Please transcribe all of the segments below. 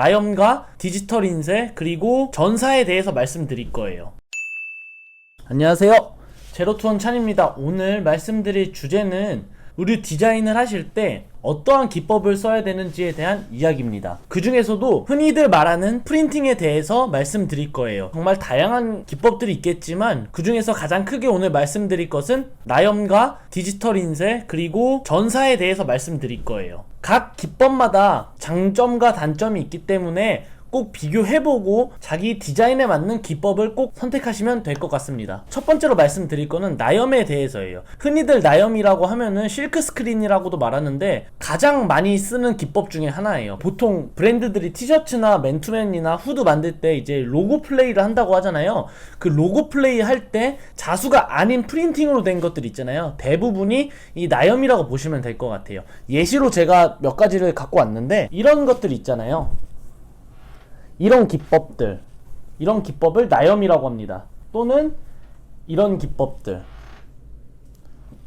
나염과 디지털 인쇄 그리고 전사에 대해서 말씀드릴 거예요. 안녕하세요, 제로투원 찬입니다. 오늘 말씀드릴 주제는 의류 디자인을 하실 때 어떠한 기법을 써야 되는지에 대한 이야기입니다. 그 중에서도 흔히들 말하는 프린팅에 대해서 말씀드릴 거예요. 정말 다양한 기법들이 있겠지만 그 중에서 가장 크게 오늘 말씀드릴 것은 나염과 디지털 인쇄 그리고 전사에 대해서 말씀드릴 거예요. 각 기법마다 장점과 단점이 있기 때문에 꼭 비교해보고 자기 디자인에 맞는 기법을 꼭 선택하시면 될 것 같습니다. 첫 번째로 말씀드릴 거는 나염에 대해서예요. 흔히들 나염이라고 하면은 실크 스크린이라고도 말하는데 가장 많이 쓰는 기법 중에 하나예요. 보통 브랜드들이 티셔츠나 맨투맨이나 후드 만들 때 이제 로고 플레이를 한다고 하잖아요. 그 로고 플레이 할 때 자수가 아닌 프린팅으로 된 것들 있잖아요. 대부분이 이 나염이라고 보시면 될 것 같아요. 예시로 제가 몇 가지를 갖고 왔는데 이런 것들 있잖아요. 이런 기법들, 이런 기법을 나염이라고 합니다. 또는 이런 기법들,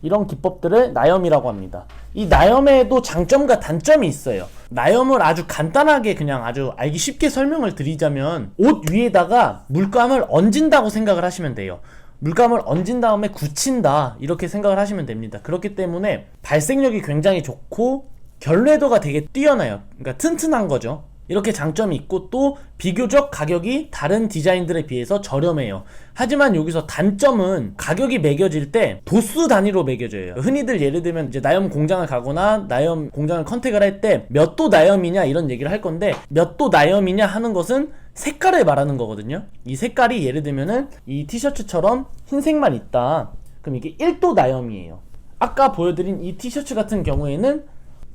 이런 기법들을 나염이라고 합니다. 이 나염에도 장점과 단점이 있어요. 나염을 아주 간단하게 그냥 아주 알기 쉽게 설명을 드리자면 옷 위에다가 물감을 얹은다고 생각을 하시면 돼요. 물감을 얹은 다음에 굳힌다 이렇게 생각을 하시면 됩니다. 그렇기 때문에 발색력이 굉장히 좋고 결례도가 되게 뛰어나요. 그러니까 튼튼한 거죠. 이렇게 장점이 있고 또 비교적 가격이 다른 디자인들에 비해서 저렴해요. 하지만 여기서 단점은 가격이 매겨질 때 도수 단위로 매겨져요. 흔히들 예를 들면 이제 나염 공장을 가거나 나염 공장을 컨택을 할 때 몇 도 나염이냐 이런 얘기를 할 건데 몇 도 나염이냐 하는 것은 색깔을 말하는 거거든요. 이 색깔이 예를 들면은 이 티셔츠처럼 흰색만 있다. 그럼 이게 1도 나염이에요. 아까 보여드린 이 티셔츠 같은 경우에는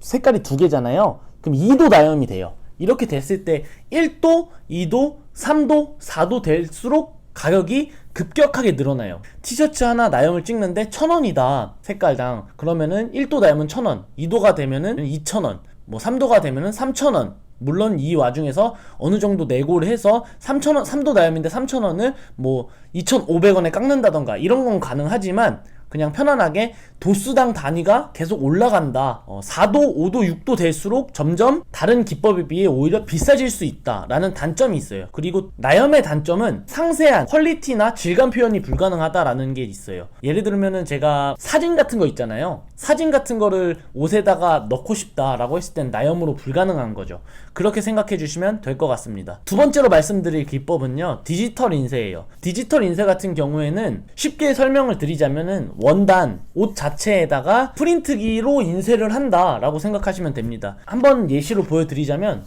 색깔이 두 개잖아요. 그럼 2도 나염이 돼요. 이렇게 됐을 때 1도, 2도, 3도, 4도 될수록 가격이 급격하게 늘어나요. 티셔츠 하나 나염을 찍는데 1,000원이다 색깔당. 그러면은 1도 나염은 1,000원, 2도가 되면은 2,000원, 뭐 3도가 되면은 3,000원. 물론 이 와중에서 어느 정도 내고를 해서 3,000원, 3도 나염인데 3,000원을 뭐 2,500원에 깎는다던가 이런 건 가능하지만 그냥 편안하게 도수당 단위가 계속 올라간다. 4도, 5도, 6도 될수록 점점 다른 기법에 비해 오히려 비싸질 수 있다 라는 단점이 있어요. 그리고 나염의 단점은 상세한 퀄리티나 질감 표현이 불가능하다라는 게 있어요. 예를 들면은 제가 사진 같은 거 있잖아요. 사진 같은 거를 옷에다가 넣고 싶다라고 했을 땐 나염으로 불가능한 거죠. 그렇게 생각해 주시면 될 것 같습니다. 두 번째로 말씀드릴 기법은요, 디지털 인쇄예요. 디지털 인쇄 같은 경우에는 쉽게 설명을 드리자면은 원단, 옷 자체에다가 프린트기로 인쇄를 한다 라고 생각하시면 됩니다. 한번 예시로 보여드리자면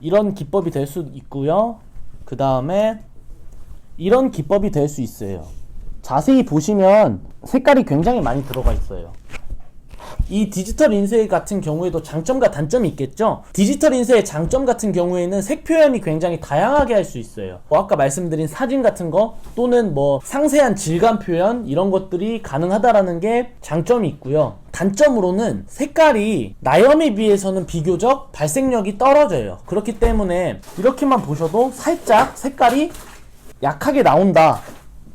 이런 기법이 될 수 있고요. 그 다음에 이런 기법이 될 수 있어요. 자세히 보시면 색깔이 굉장히 많이 들어가 있어요. 이 디지털 인쇄 같은 경우에도 장점과 단점이 있겠죠. 디지털 인쇄의 장점 같은 경우에는 색 표현이 굉장히 다양하게 할 수 있어요. 아까 말씀드린 사진 같은 거 또는 뭐 상세한 질감 표현 이런 것들이 가능하다라는 게 장점이 있고요. 단점으로는 색깔이 나염에 비해서는 비교적 발색력이 떨어져요. 그렇기 때문에 이렇게만 보셔도 살짝 색깔이 약하게 나온다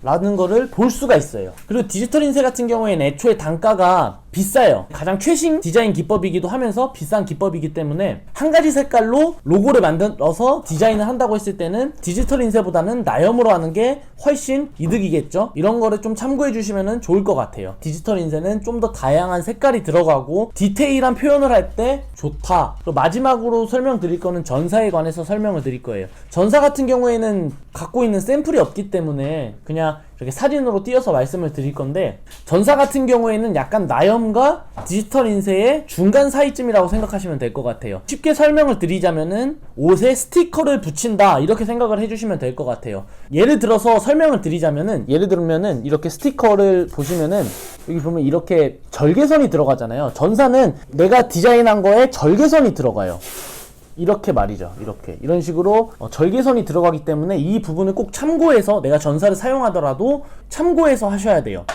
라는 거를 볼 수가 있어요. 그리고 디지털 인쇄 같은 경우에는 애초에 단가가 비싸요. 가장 최신 디자인 기법이기도 하면서 비싼 기법이기 때문에 한 가지 색깔로 로고를 만들어서 디자인을 한다고 했을 때는 디지털 인쇄보다는 나염으로 하는 게 훨씬 이득이겠죠. 이런 거를 좀 참고해 주시면 좋을 것 같아요. 디지털 인쇄는 좀 더 다양한 색깔이 들어가고 디테일한 표현을 할 때 좋다. 그리고 마지막으로 설명드릴 거는 전사에 관해서 설명을 드릴 거예요. 전사 같은 경우에는 갖고 있는 샘플이 없기 때문에 그냥 이렇게 사진으로 띄어서 말씀을 드릴 건데, 전사 같은 경우에는 약간 나염과 디지털 인쇄의 중간 사이쯤이라고 생각하시면 될 것 같아요. 쉽게 설명을 드리자면은 옷에 스티커를 붙인다 이렇게 생각을 해주시면 될 것 같아요. 예를 들어서 설명을 드리자면은, 예를 들면은 이렇게 스티커를 보시면은 여기 보면 이렇게 절개선이 들어가잖아요. 전사는 내가 디자인한 거에 절개선이 들어가요. 이렇게 말이죠. 이렇게 이런 식으로 절개선이 들어가기 때문에 이 부분을 꼭 참고해서, 내가 전사를 사용하더라도 참고해서 하셔야 돼요.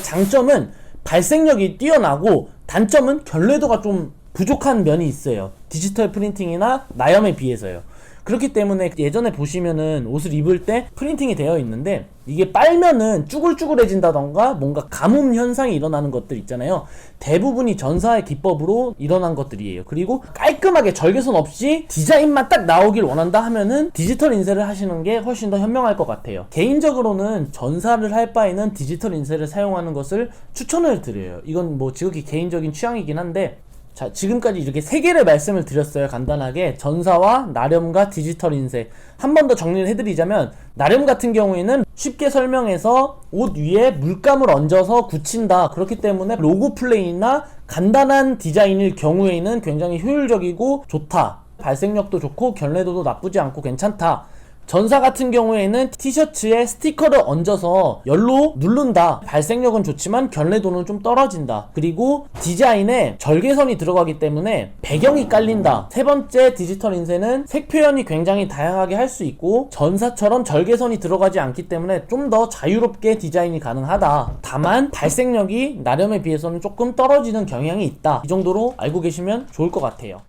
장점은 발색력이 뛰어나고 단점은 결례도가 좀 부족한 면이 있어요. 디지털 프린팅이나 나염에 비해서요. 그렇기 때문에 예전에 보시면은 옷을 입을 때 프린팅이 되어 있는데 이게 빨면은 쭈글쭈글해진다던가 뭔가 가뭄 현상이 일어나는 것들 있잖아요. 대부분이 전사의 기법으로 일어난 것들이에요. 그리고 깔끔하게 절개선 없이 디자인만 딱 나오길 원한다 하면은 디지털 인쇄를 하시는 게 훨씬 더 현명할 것 같아요. 개인적으로는 전사를 할 바에는 디지털 인쇄를 사용하는 것을 추천을 드려요. 이건 뭐 지극히 개인적인 취향이긴 한데, 자, 지금까지 이렇게 3개를 말씀을 드렸어요. 간단하게 전사와 나렴과 디지털 인쇄. 한 번 더 정리를 해드리자면, 나렴 같은 경우에는 쉽게 설명해서 옷 위에 물감을 얹어서 굳힌다. 그렇기 때문에 로고 플레이나 간단한 디자인일 경우에는 굉장히 효율적이고 좋다. 발색력도 좋고 견래도도 나쁘지 않고 괜찮다. 전사 같은 경우에는 티셔츠에 스티커를 얹어서 열로 누른다. 발색력은 좋지만 견래도는 좀 떨어진다. 그리고 디자인에 절개선이 들어가기 때문에 배경이 깔린다. 세 번째, 디지털 인쇄는 색 표현이 굉장히 다양하게 할 수 있고 전사처럼 절개선이 들어가지 않기 때문에 좀 더 자유롭게 디자인이 가능하다. 다만 발색력이 나렴에 비해서는 조금 떨어지는 경향이 있다. 이 정도로 알고 계시면 좋을 것 같아요.